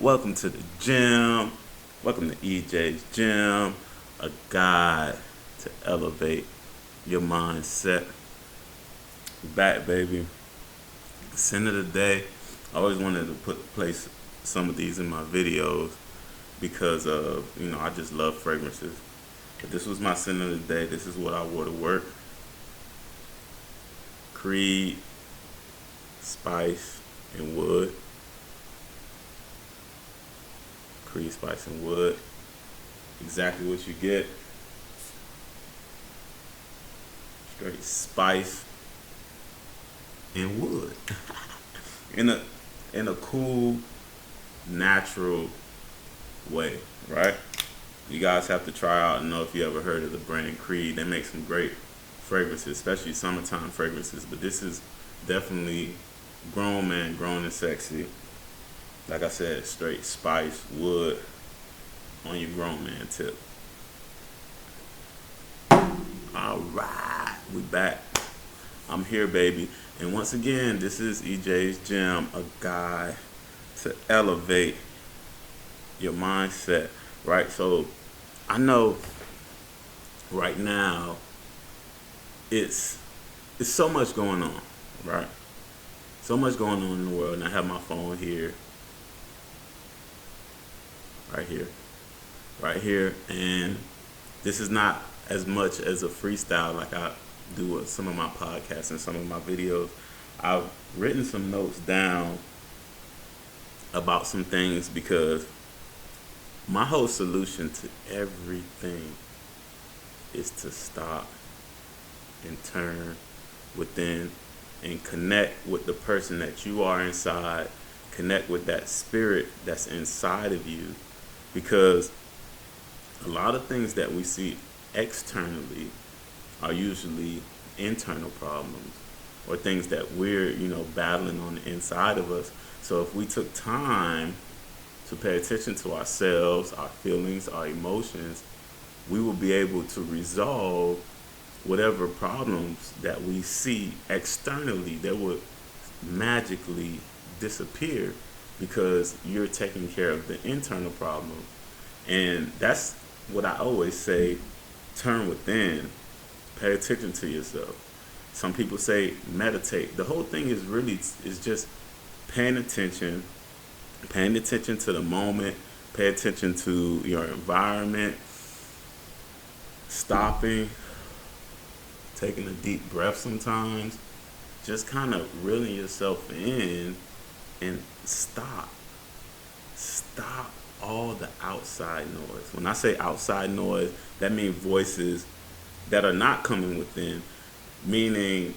Welcome to the gym. Welcome to EJ's Gym, a guide to elevate your mindset. Back, baby. Sin of the day. I always wanted to place some of these in my videos because of, I just love fragrances. But this was my sin of the day. This is what I wore to work. Creed, Spice, and Wood. Creed, Spice, and Wood. Exactly what you get. Straight spice and wood. in a cool, natural way, right? You guys have to try out and know if you ever heard of the brand Creed. They make some great fragrances, especially summertime fragrances. But this is definitely grown man, grown and sexy. Like I said, straight spice, wood on your grown man tip. All right, we back. I'm here, baby. And once again, this is EJ's Gym, a guide to elevate your mindset, right? So I know right now it's so much going on, right? So much going on in the world, and I have my phone here, right here, and this is not as much as a freestyle like I do with some of my podcasts and some of my videos. I've written some notes down about some things because my whole solution to everything is to stop and turn within and connect with the person that you are inside, connect with that spirit that's inside of you, because a lot of things that we see externally are usually internal problems or things that we're, battling on the inside of us. So if we took time to pay attention to ourselves, our feelings, our emotions, we will be able to resolve whatever problems that we see externally that would magically disappear because you're taking care of the internal problem. And that's what I always say, turn within, pay attention to yourself. Some people say meditate. The whole thing is just paying attention to the moment, pay attention to your environment, stopping, taking a deep breath sometimes, just kind of reeling yourself in and stop all the outside noise. When I say outside noise, that means voices that are not coming within, meaning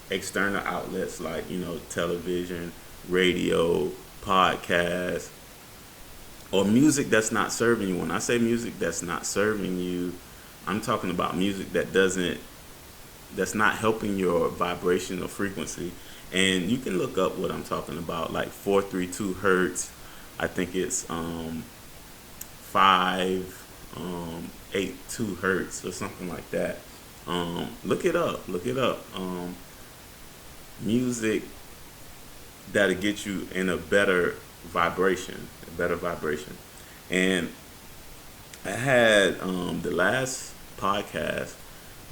external outlets like, television, radio, podcast, or music that's not serving you. When I say music that's not serving you, I'm talking about music that's not helping your vibrational frequency. And you can look up what I'm talking about, like 432 hertz. I think it's 582 hertz or something like that. Look it up. Music that'll get you in a better vibration. And I had the last podcast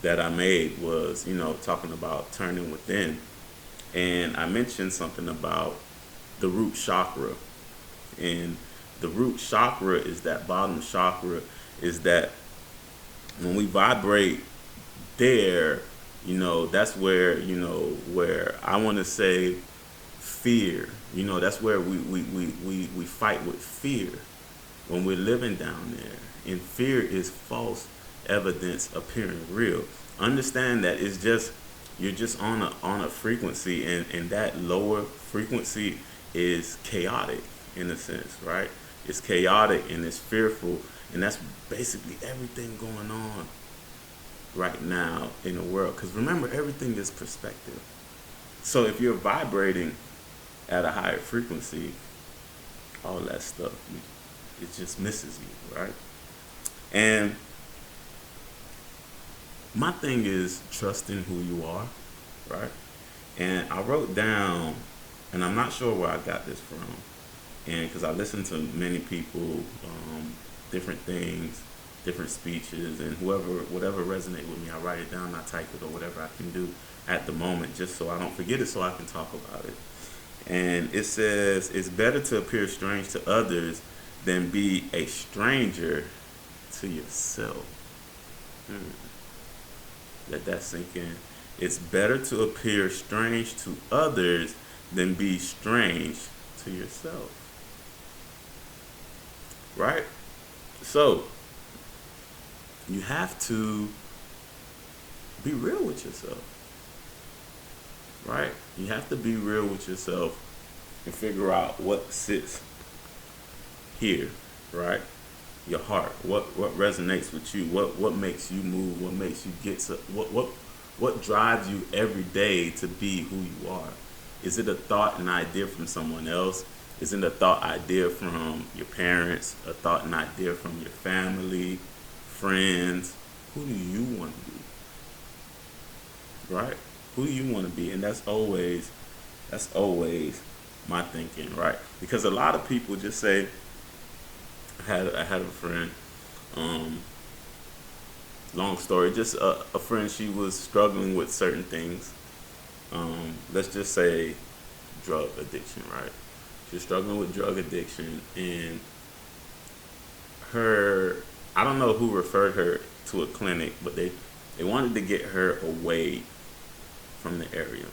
that I made was, talking about turning within. And I mentioned something about the root chakra. And the root chakra is that bottom chakra, is that when we vibrate there, that's where, where I want to say fear, that's where we fight with fear when we're living down there. And fear is false evidence appearing real. Understand that you're just on a frequency, and that lower frequency is chaotic in a sense, right? It's chaotic and it's fearful, and that's basically everything going on right now in the world. Because remember, everything is perspective. So if you're vibrating at a higher frequency, all that stuff, it just misses you, right? And my thing is trusting who you are, right? And I wrote down, and I'm not sure where I got this from, And because I listen to many people, different things, different speeches, and whatever resonate with me, I write it down, I type it, or whatever I can do at the moment, just so I don't forget it, so I can talk about it. And it says it's better to appear strange to others than be a stranger to yourself. Hmm. Let that sink in. It's better to appear strange to others than be strange to yourself. Right? So, you have to be real with yourself. Right? You have to be real with yourself and figure out what sits here, right? Your heart. What resonates with you? What makes you move? What makes you get to what drives you every day to be who you are? Is it a thought and idea from someone else? Is it a thought idea from your parents? A thought and idea from your family, friends? Who do you want to be? Right? Who do you want to be? And that's always my thinking, right? Because a lot of people just say, I had a friend, um, long story, just a friend, she was struggling with certain things. Let's just say drug addiction, right? She was struggling with drug addiction, and her, I don't know who referred her to a clinic, but they wanted to get her away from the area.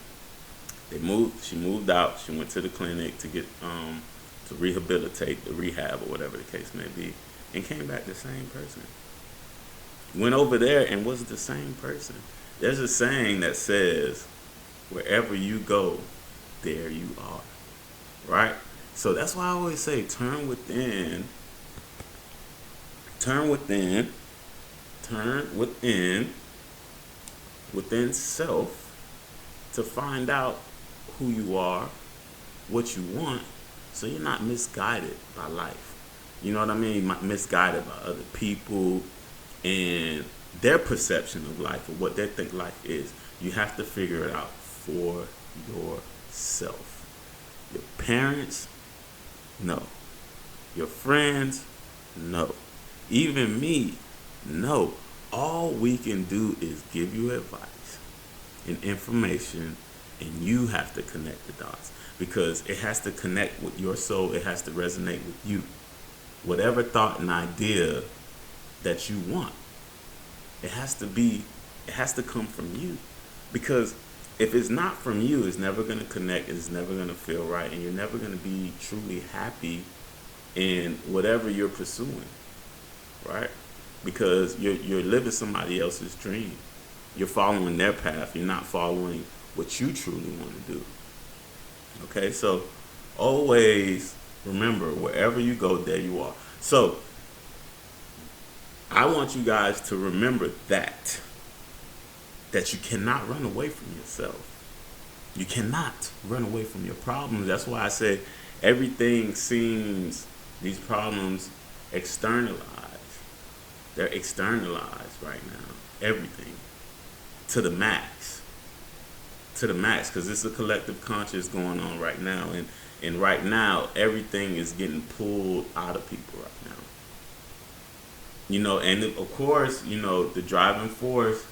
She moved out, she went to the clinic to get to rehabilitate, the rehab or whatever the case may be, and came back the same person. Went over there and was the same person. There's a saying that says, wherever you go, there you are. Right? So that's why I always say turn within, turn within self to find out who you are, what you want, so you're not misguided by life. You know what I mean? Misguided by other people and their perception of life or what they think life is. You have to figure it out for yourself. Your parents, no. Your friends, no. Even me, no. All we can do is give you advice and information, and you have to connect the dots because it has to connect with your soul. It has to resonate with you. Whatever thought and idea that you want, it has to come from you, because if it's not from you, it's never going to connect, it's never going to feel right, and you're never going to be truly happy in whatever you're pursuing, right? Because you're living somebody else's dream. You're following their path. You're not following what you truly want to do. Okay, so always remember, wherever you go, there you are. So I want you guys to remember that you cannot run away from yourself. You cannot run away from your problems. That's why I say everything seems, these problems externalized. They're externalized right now. Everything. To the max. To the max. Because it's a collective conscious going on right now. And right now, everything is getting pulled out of people right now. And of course, the driving force,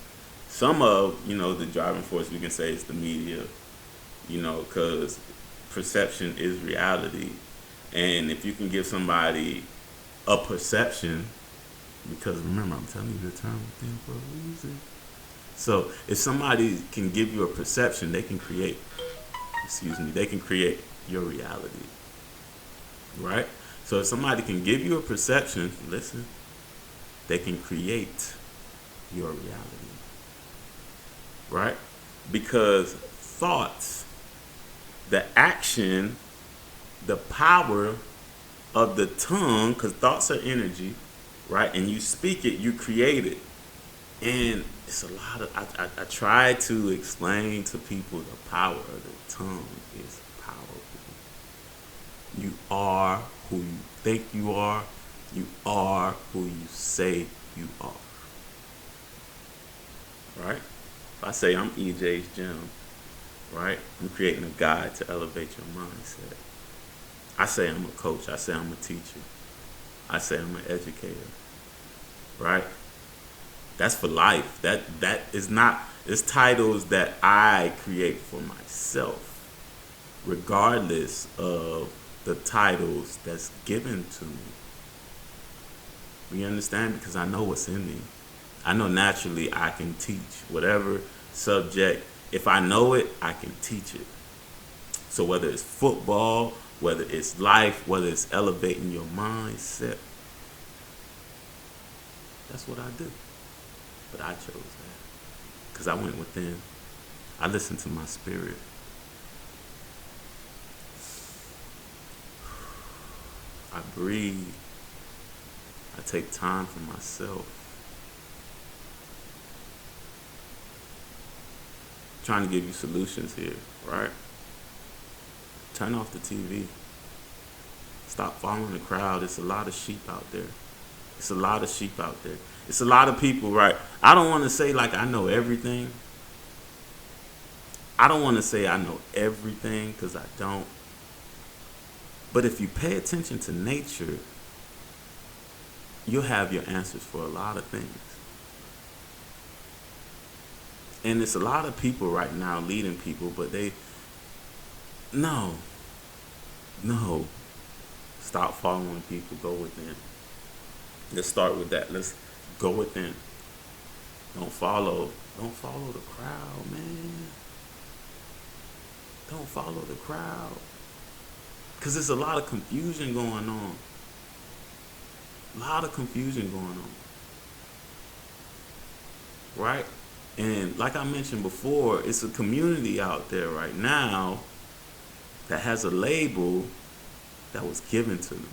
the driving force we can say is the media, because perception is reality. And if you can give somebody a perception, because remember, I'm telling you the term within for a reason. So if somebody can give you a perception, they can create your reality. Right? So if somebody can give you a perception, listen, they can create your reality. Right? Because thoughts, the action, the power of the tongue, because thoughts are energy, right? And you speak it, you create it. And it's a lot of, I try to explain to people the power of the tongue is powerful. You are who you think you are. You are who you say you are. Right? If I say I'm EJ's Gym, right? I'm creating a guide to elevate your mindset. I say I'm a coach. I say I'm a teacher. I say I'm an educator. Right? That's for life. That is not. It's titles that I create for myself, regardless of the titles that's given to me. You understand? Because I know what's in me. I know naturally I can teach whatever subject. If I know it, I can teach it. So whether it's football, whether it's life, whether it's elevating your mindset, that's what I do. But I chose that because I went within. I listened to my spirit. I breathe. I take time for myself. I'm trying to give you solutions here, right? Turn off the TV. Stop following the crowd. It's a lot of sheep out there. It's a lot of sheep out there. It's a lot of people, right? I don't want to say like I know everything. I don't want to say I know everything because I don't. But if you pay attention to nature, you'll have your answers for a lot of things. And it's a lot of people right now leading people, but no. Stop following people. Go within. Let's start with that. Let's go within. Don't follow the crowd, man. Don't follow the crowd. Because there's a lot of confusion going on. Right? And like I mentioned before, it's a community out there right now that has a label that was given to them.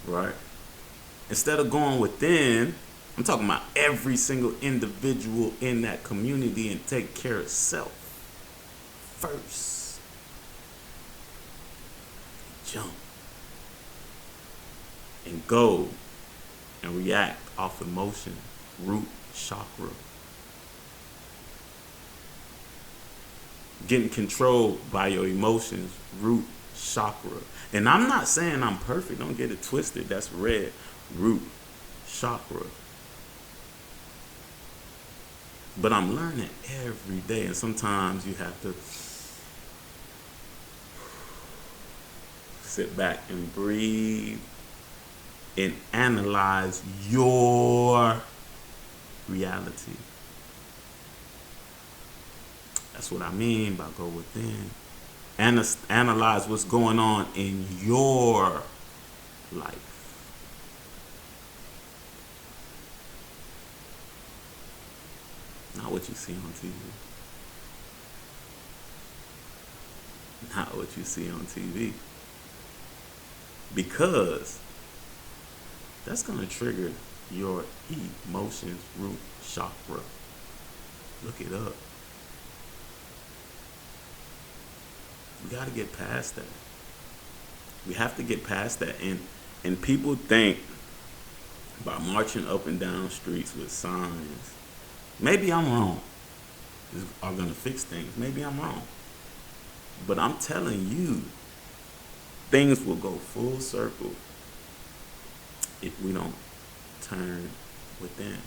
Right? Instead of going within, I'm talking about every single individual in that community and take care of self first. Jump. And go and react off emotion, root chakra. Getting controlled by your emotions, root chakra. And I'm not saying I'm perfect, don't get it twisted. That's red, root chakra. But I'm learning every day, and sometimes you have to sit back and breathe and analyze your reality. That's what I mean by go within. Analyze what's going on in your life. Not what you see on TV. Not what you see on TV. Because that's going to trigger your emotions root chakra. Look it up. We got to get past that. We have to get past that. And people think by marching up and down streets with signs, maybe I'm wrong, are going to fix things. Maybe I'm wrong. But I'm telling you, things will go full circle if we don't turn within.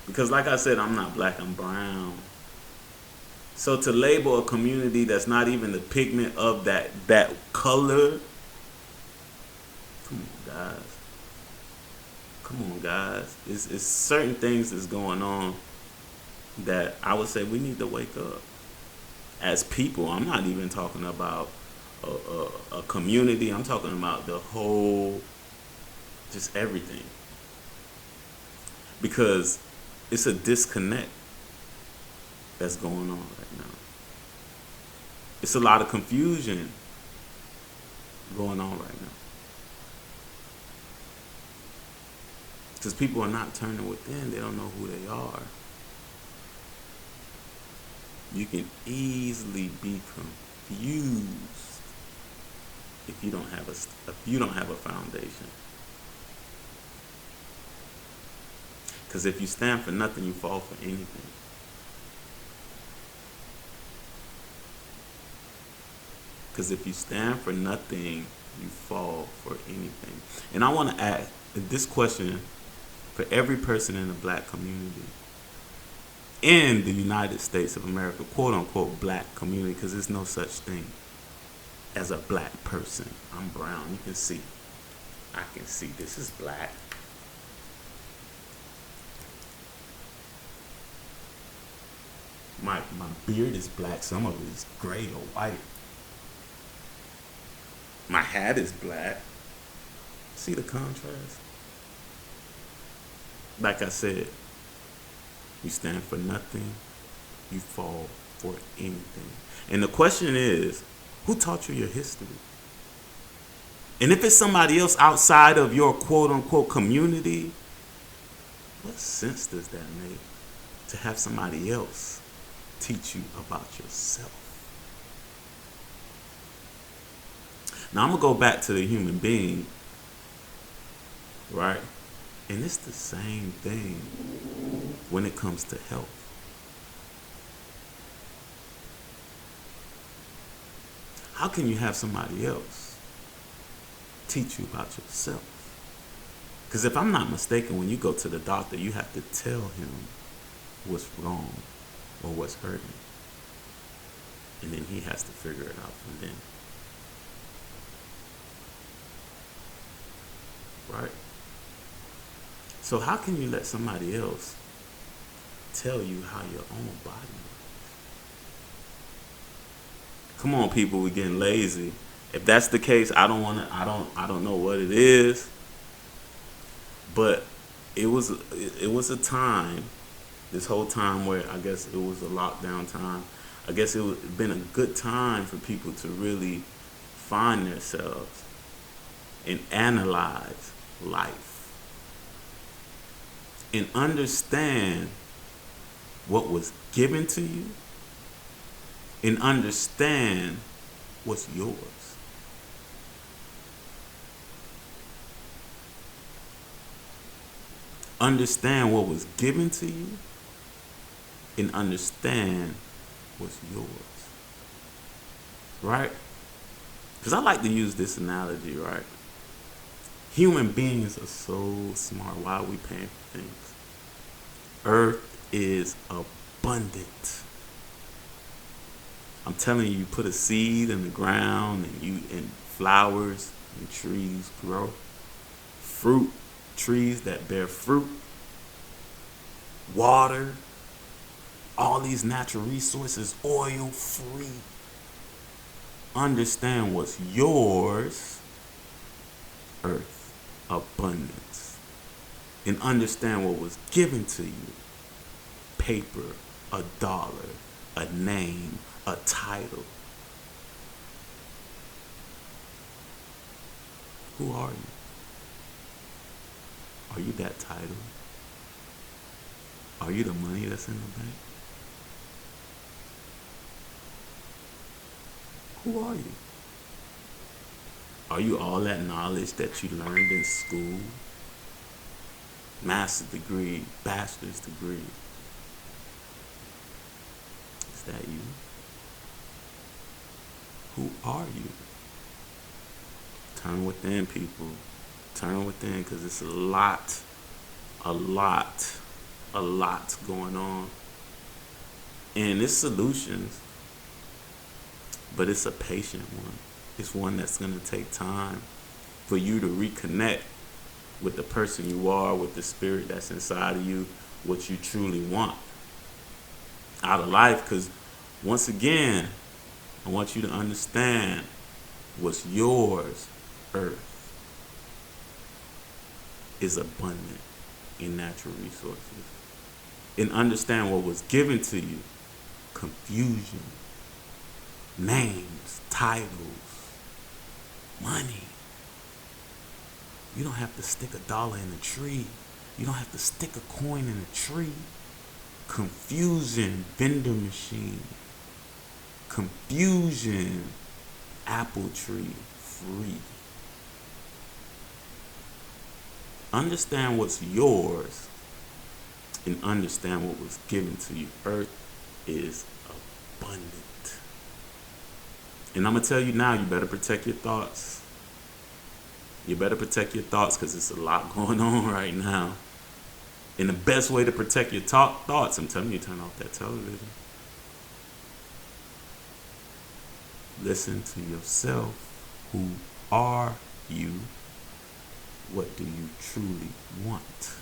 Because like I said, I'm not black, I'm brown. So to label a community that's not even the pigment of that color, come on guys. It's certain things that's going on that I would say we need to wake up as people. I'm not even talking about a community. I'm talking about the whole, just everything. Because it's a disconnect that's going on right now. It's a lot of confusion going on right now. Because people are not turning within. They don't know who they are. You can easily be confused if you don't have a foundation. Because if you stand for nothing, you fall for anything. Because if you stand for nothing, you fall for anything. And I want to ask this question for every person in the black community in the United States of America, quote unquote black community, because there's no such thing as a black person. I'm brown. You can see. I can see this is black. My beard is black. Some of it is gray or white. My hat is black. See the contrast? Like I said, you stand for nothing, you fall for anything. And the question is, who taught you your history? And if it's somebody else outside of your quote unquote community, what sense does that make to have somebody else teach you about yourself? Now I'm going to go back to the human being, right? And it's the same thing when it comes to health. How can you have somebody else teach you about yourself? Because if I'm not mistaken, when you go to the doctor, you have to tell him what's wrong or what's hurting. And then he has to figure it out from then. Right? So how can you let somebody else tell you how your own body works? Come on, people, we're getting lazy. If that's the case, I don't know what it is. But it was a time, this whole time where I guess it was a lockdown time. I guess it would been a good time for people to really find themselves and analyze life and understand what was given to you and understand what's yours. Understand what was given to you and understand what's yours. Right? Because I like to use this analogy, right? Human beings are so smart. Why are we paying for things? Earth is abundant. I'm telling you, you put a seed in the ground and flowers and trees grow. Fruit, trees that bear fruit. Water. All these natural resources, oil free. Understand what's yours. Earth. Abundance. And understand what was given to you. Paper, a dollar, a name, a title. Who are you? Are you that title? Are you the money that's in the bank? Who are you? Are you all that knowledge that you learned in school? Master's degree, bachelor's degree. Is that you? Who are you? Turn within, people. Turn within, because it's a lot going on. And it's solutions, but it's a patient one. It's one that's going to take time for you to reconnect with the person you are, with the spirit that's inside of you, what you truly want out of life. Because once again, I want you to understand what's yours, Earth, is abundant in natural resources. And understand what was given to you, confusion, names, titles, money. You don't have to stick $1 in a tree. You don't have to stick a coin in a tree. Confusion, vendor machine. Confusion, apple tree, free. Understand what's yours and understand what was given to you. Earth is abundant. And I'm going to tell you now, you better protect your thoughts. You better protect your thoughts because there's a lot going on right now. And the best way to protect your thoughts, I'm telling you, turn off that television. Listen to yourself. Who are you? What do you truly want?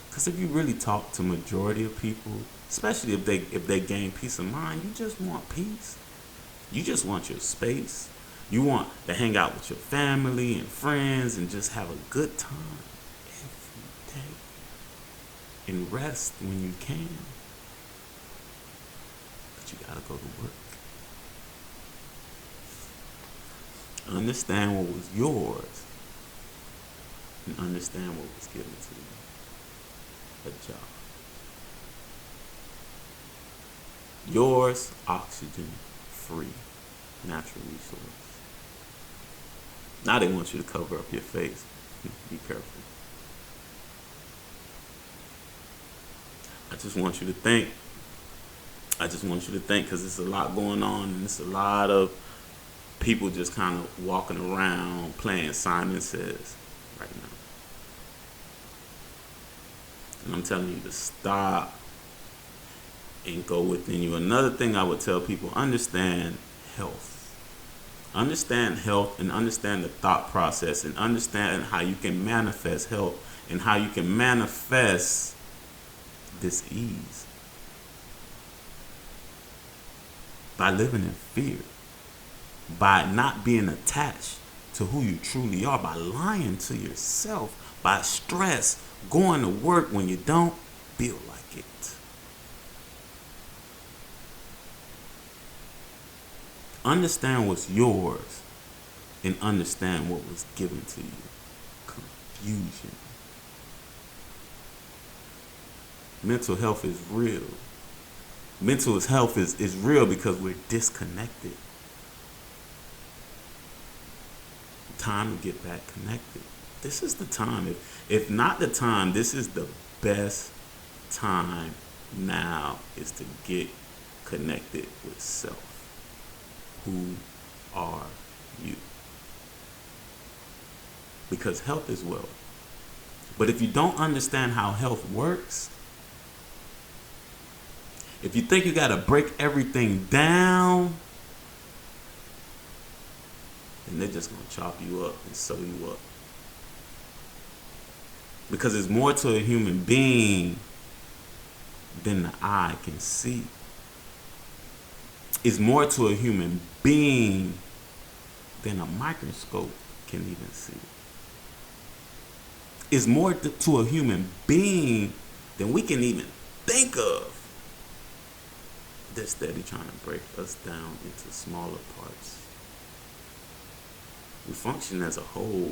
Because if you really talk to majority of people, especially if they gain peace of mind, you just want peace. You just want your space. You want to hang out with your family and friends and just have a good time every day. And rest when you can. But you gotta go to work. Understand what was yours and understand what was given to you. A job. Yours, oxygen, free, natural resource. Now they want you to cover up your face. Be careful. I just want you to think. Because there's a lot going on and there's a lot of people just kind of walking around playing Simon Says right now. And I'm telling you to stop and go within you. Another thing I would tell people, understand health. Understand health and understand the thought process and understand how you can manifest health and how you can manifest this ease. By living in fear. By not being attached to who you truly are. By lying to yourself. By stress. Going to work when you don't feel like it. Understand what's yours and understand what was given to you. Confusion. Mental health is real. Mental health is real because we're disconnected. Time to get back connected. This is the time. If not the time, this is the best time now is to get connected with self. Who are you? Because health is wealth. But if you don't understand how health works, if you think you got to break everything down, then they're just going to chop you up and sew you up. Because there's more to a human being than the eye can see. It's more to a human being than a microscope can even see. It's more to a human being than we can even think of. They're steady trying to break us down into smaller parts. We function as a whole.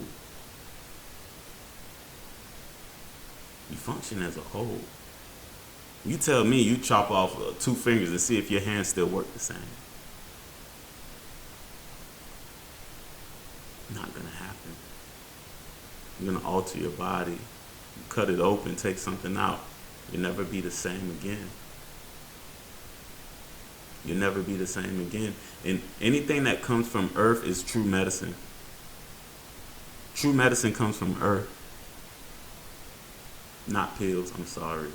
You function as a whole. You tell me you chop off 2 fingers and see if your hands still work the same. Not gonna happen. You're gonna alter your body. You cut it open, take something out. You'll never be the same again. You'll never be the same again. And anything that comes from earth is true medicine. True medicine comes from earth. Not pills, I'm sorry.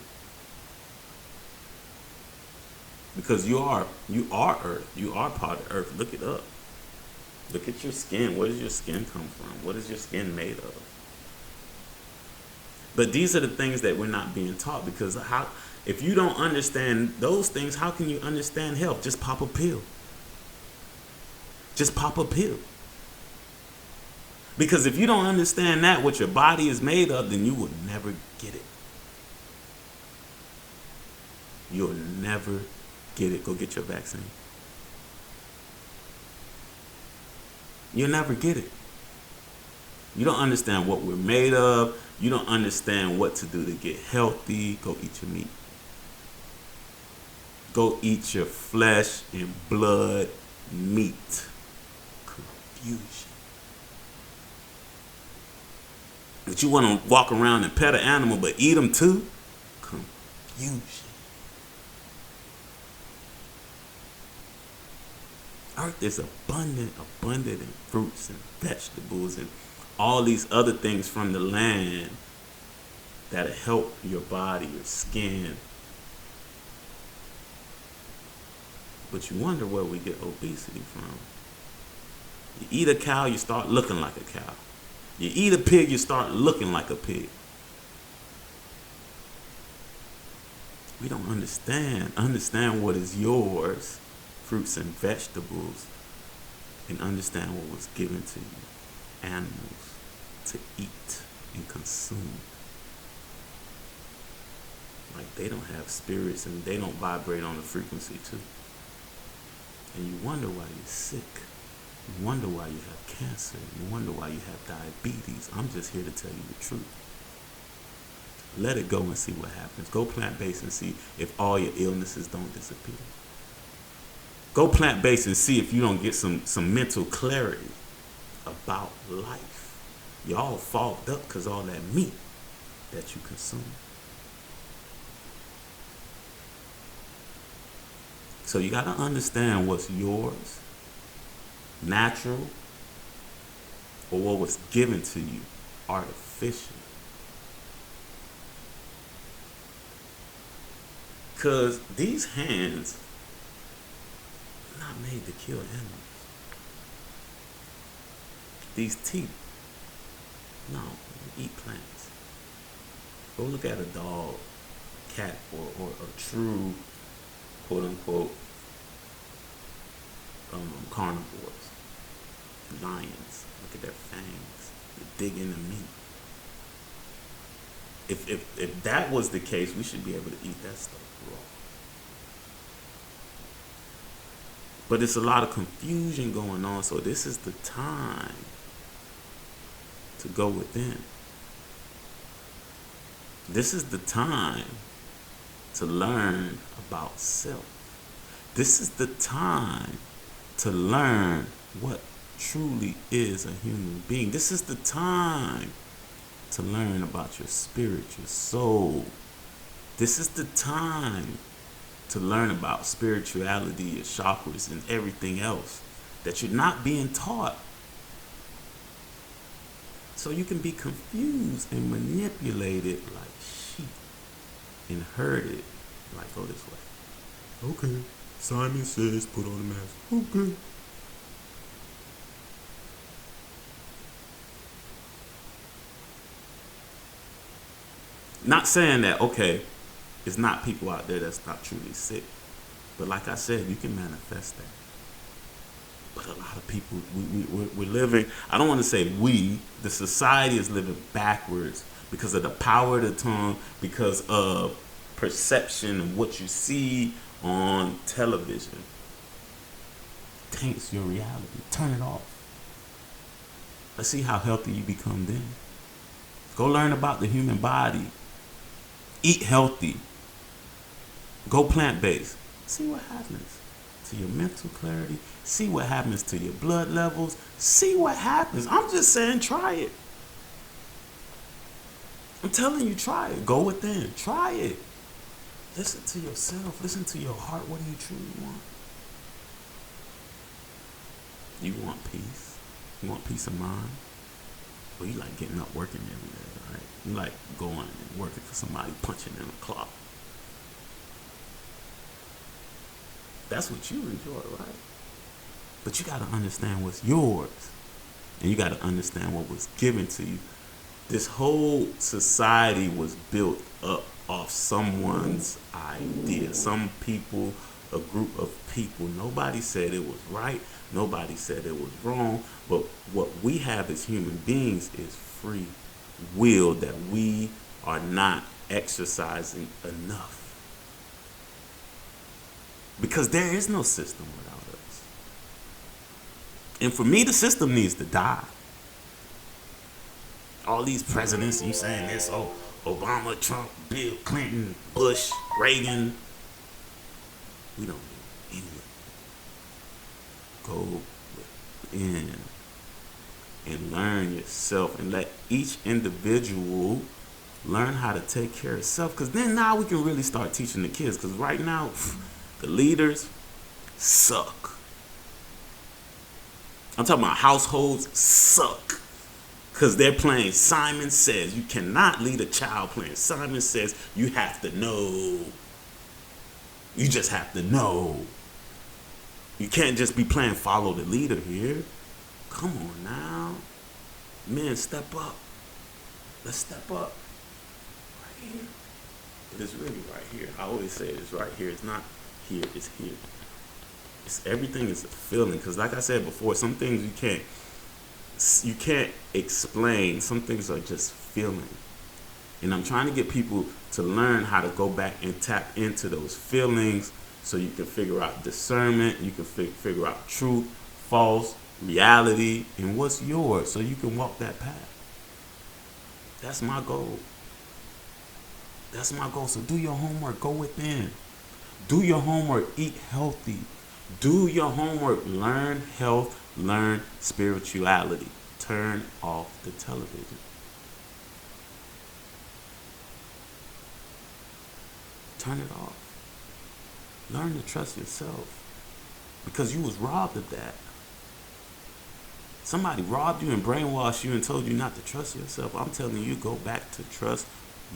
Because you are earth. You are part of earth. Look it up. Look at your skin. Where does your skin come from? What is your skin made of? But these are the things that we're not being taught, because if you don't understand those things, how can you understand health? Just pop a pill. Just pop a pill. Because if you don't understand that, what your body is made of, then you will never get it. You'll never get it. Go get your vaccine. You'll never get it. You don't understand what we're made of. You don't understand what to do to get healthy. Go eat your meat. Go eat your flesh and blood meat. Confusion. But you want to walk around and pet an animal but eat them too? Confusion. Earth is abundant in fruits and vegetables and all these other things from the land that'll help your body, your skin. But you wonder where we get obesity from. You eat a cow, you start looking like a cow. You eat a pig, you start looking like a pig. We don't understand. Understand what is yours, fruits and vegetables, and understand what was given to you, animals, to eat and consume. Like they don't have spirits and they don't vibrate on the frequency too. And you wonder why you're sick. You wonder why you have cancer. You wonder why you have diabetes. I'm just here to tell you the truth. Let it go and see what happens. Go plant-based and see if all your illnesses don't disappear. Go plant-based and see if you don't get some mental clarity about life. Y'all fogged up because all that meat that you consume. So you got to understand what's yours, natural, or what was given to you, artificial. Because these hands are not made to kill animals. These teeth, no, you eat plants. Go look at a dog, cat, or a true, quote unquote, carnivores. Lions, look at their fangs. They dig into meat. If that was the case, we should be able to eat that stuff raw. But it's a lot of confusion going on, so this is the time to go within. This is the time to learn about self. This is the time to learn what truly is a human being. This is the time to learn about your spirit, your soul. This is the time to learn about spirituality, your chakras, and everything else that you're not being taught. So you can be confused and manipulated like sheep and herded like, go this way. Okay, Simon says put on the mask. Okay. Not saying that, okay, it's not people out there that's not truly sick. But like I said, you can manifest that. But a lot of people, we're living, I don't want to say we, the society is living backwards because of the power of the tongue, because of perception and what you see on television. Taints your reality. Turn it off. Let's see how healthy you become then. Go learn about the human body. Eat healthy. Go plant-based. See what happens to your mental clarity. See what happens to your blood levels. See what happens. I'm just saying, try it. I'm telling you, try it. Go within. Try it. Listen to yourself. Listen to your heart. What do you truly want? You want peace. You want peace of mind. Well, you like getting up, working every day, right? You like going and working for somebody, punching in a clock. That's what you enjoy, right? But you got to understand what's yours. And you got to understand what was given to you. This whole society was built up off someone's idea. Some people, a group of people. Nobody said it was right. Nobody said it was wrong. But what we have as human beings is free will that we are not exercising enough. Because there is no system without us. And for me, the system needs to die. All these presidents, you saying this, oh, Obama, Trump, Bill Clinton, Bush, Reagan. We don't need any of it. Go within and learn yourself and let each individual learn how to take care of self. Because then now we can really start teaching the kids. Because right now, the leaders suck. I'm talking about households suck. Because they're playing Simon Says. You cannot lead a child playing Simon Says. You have to know. You just have to know. You can't just be playing follow the leader here. Come on now. Men, step up. Let's step up. Right here. But it's really right here. I always say it's right here. It's not here. It's here. It's everything is a feeling. Because like I said before, some things you can't explain. Some things are just feeling. And I'm trying to get people to learn how to go back and tap into those feelings so you can figure out discernment, you can figure out truth, false, reality, and what's yours so you can walk that path. That's my goal. That's my goal. So do your homework. Go within. Do your homework. Eat healthy. Do your homework. Learn health. Learn spirituality. Turn off the television. Turn it off. Learn to trust yourself. Because you was robbed of that. Somebody robbed you and brainwashed you and told you not to trust yourself. I'm telling you, go back to trust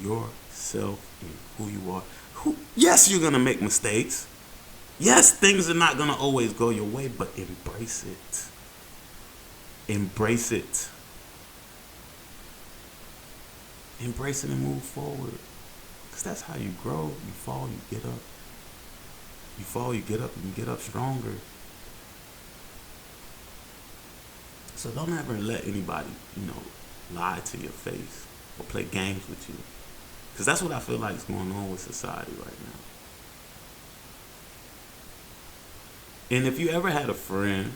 yourself and who you are. Yes, you're going to make mistakes. Yes, things are not going to always go your way, but embrace it. Embrace it. Embrace it and move forward. Because that's how you grow. You fall, you get up. You fall, you get up, and you get up stronger. So don't ever let anybody, lie to your face or play games with you. Because that's what I feel like is going on with society right now. And if you ever had a friend,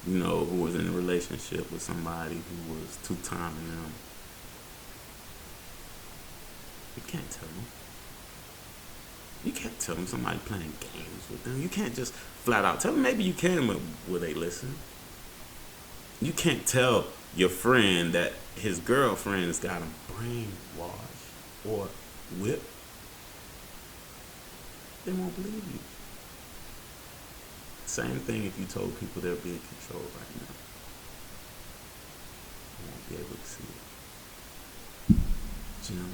who was in a relationship with somebody who was two-timing them, you can't tell them. You can't tell them somebody playing games with them. You can't just flat out tell them. Maybe you can, but will they listen? You can't tell your friend that his girlfriend has got him brainwashed or whipped. They won't believe you. Same thing if you told people they're being controlled right now. They won't be able to see it. Jim.